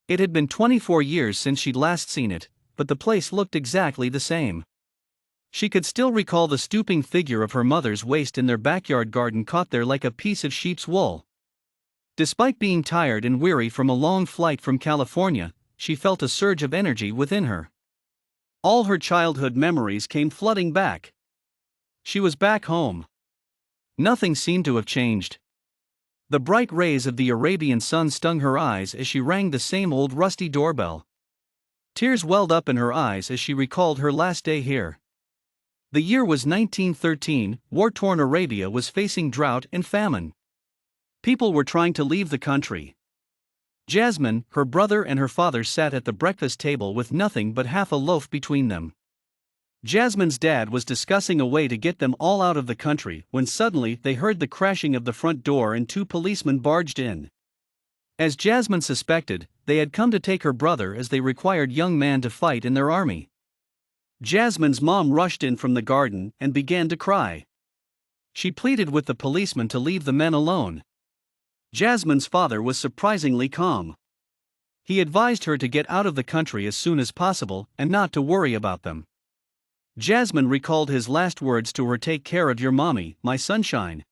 It had been 24 years since she'd last seen it, but the place looked exactly the same. She could still recall the stooping figure of her mother's waist in their backyard garden caught there like a piece of sheep's wool. Despite being tired and weary from a long flight from California, she felt a surge of energy within her. All her childhood memories came flooding back. She was back home. Nothing seemed to have changed. The bright rays of the Arabian sun stung her eyes as she rang the same old rusty doorbell. Tears welled up in her eyes as she recalled her last day here. The year was 1913, war-torn Arabia was facing drought and famine. People were trying to leave the country. Jasmine, her brother and her father sat at the breakfast table with nothing but half a loaf between them. Jasmine's dad was discussing a way to get them all out of the country when suddenly they heard the crashing of the front door and two policemen barged in. As Jasmine suspected, they had come to take her brother as they required young man to fight in their army. Jasmine's mom rushed in from the garden and began to cry. She pleaded with the policeman to leave the men alone. Jasmine's father was surprisingly calm. He advised her to get out of the country as soon as possible and not to worry about them. Jasmine recalled his last words to her: "Take care of your mommy, my sunshine."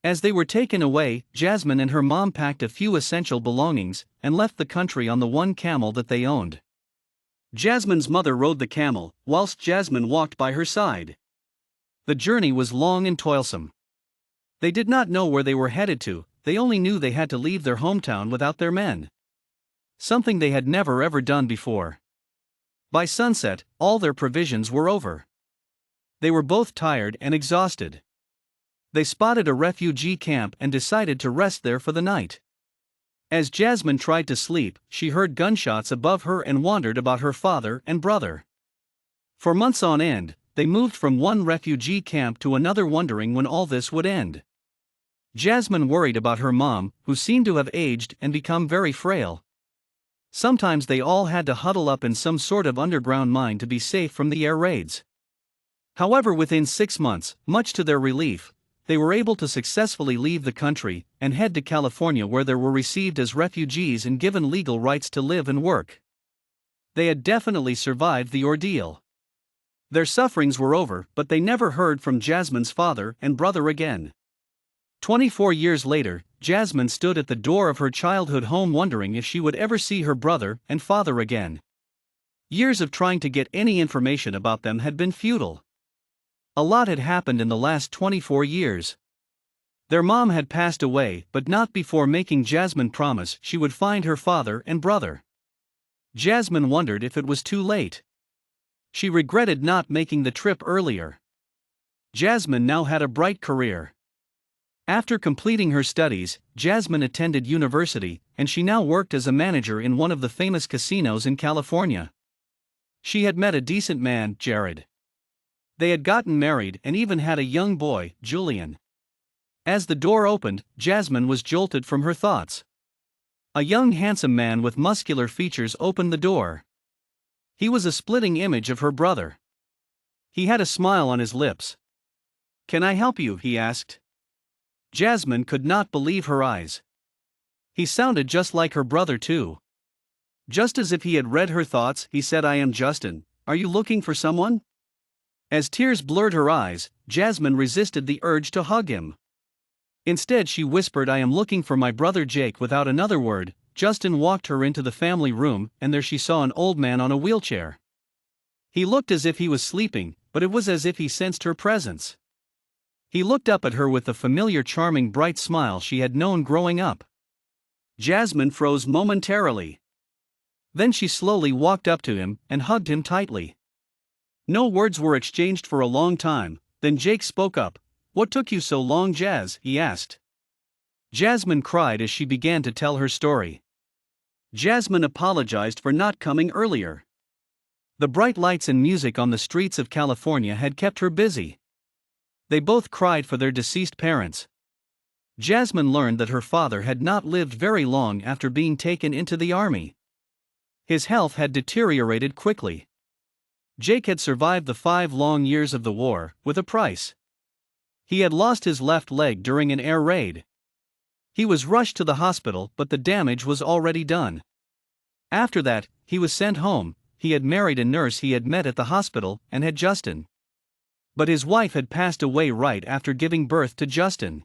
As they were taken away, Jasmine and her mom packed a few essential belongings and left the country on the one camel that they owned. Jasmine's mother rode the camel, whilst Jasmine walked by her side. The journey was long and toilsome. They did not know where they were headed to, they only knew they had to leave their hometown without their men. Something they had never ever done before. By sunset, all their provisions were over. They were both tired and exhausted. They spotted a refugee camp and decided to rest there for the night. As Jasmine tried to sleep, she heard gunshots above her and wondered about her father and brother. For months on end, they moved from one refugee camp to another wondering when all this would end. Jasmine worried about her mom, who seemed to have aged and become very frail. Sometimes they all had to huddle up in some sort of underground mine to be safe from the air raids. However, within 6 months, much to their relief, they were able to successfully leave the country and head to California, where they were received as refugees and given legal rights to live and work. They had definitely survived the ordeal. Their sufferings were over, but they never heard from Jasmine's father and brother again. 24 years later, Jasmine stood at the door of her childhood home wondering if she would ever see her brother and father again. Years of trying to get any information about them had been futile. A lot had happened in the last 24 years. Their mom had passed away, but not before making Jasmine promise she would find her father and brother. Jasmine wondered if it was too late. She regretted not making the trip earlier. Jasmine now had a bright career. After completing her studies, Jasmine attended university, and she now worked as a manager in one of the famous casinos in California. She had met a decent man, Jared. They had gotten married and even had a young boy, Julian. As the door opened, Jasmine was jolted from her thoughts. A young handsome man with muscular features opened the door. He was a splitting image of her brother. He had a smile on his lips. "Can I help you?" he asked. Jasmine could not believe her eyes. He sounded just like her brother too. Just as if he had read her thoughts, he said, "I am Justin. Are you looking for someone?" As tears blurred her eyes, Jasmine resisted the urge to hug him. Instead, she whispered, "I am looking for my brother Jake." Without another word, Justin walked her into the family room, and there she saw an old man on a wheelchair. He looked as if he was sleeping, but it was as if he sensed her presence. He looked up at her with the familiar charming bright smile she had known growing up. Jasmine froze momentarily. Then she slowly walked up to him and hugged him tightly. No words were exchanged for a long time, then Jake spoke up. "What took you so long, Jazz?" he asked. Jasmine cried as she began to tell her story. Jasmine apologized for not coming earlier. The bright lights and music on the streets of California had kept her busy. They both cried for their deceased parents. Jasmine learned that her father had not lived very long after being taken into the army. His health had deteriorated quickly. Jake had survived the 5 long years of the war, with a price. He had lost his left leg during an air raid. He was rushed to the hospital, but the damage was already done. After that, he was sent home. He had married a nurse he had met at the hospital and had Justin. But his wife had passed away right after giving birth to Justin.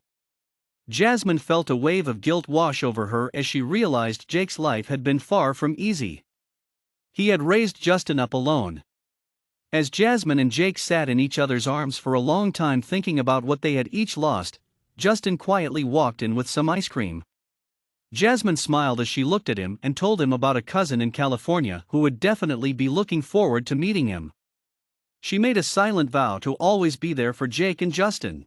Jasmine felt a wave of guilt wash over her as she realized Jake's life had been far from easy. He had raised Justin up alone. As Jasmine and Jake sat in each other's arms for a long time thinking about what they had each lost, Justin quietly walked in with some ice cream. Jasmine smiled as she looked at him and told him about a cousin in California who would definitely be looking forward to meeting him. She made a silent vow to always be there for Jake and Justin.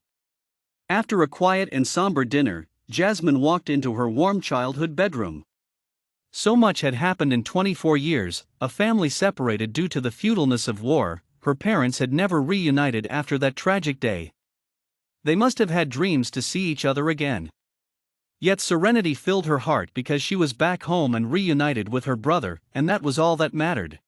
After a quiet and somber dinner, Jasmine walked into her warm childhood bedroom. So much had happened in 24 years, a family separated due to the futileness of war, her parents had never reunited after that tragic day. They must have had dreams to see each other again. Yet serenity filled her heart because she was back home and reunited with her brother, and that was all that mattered.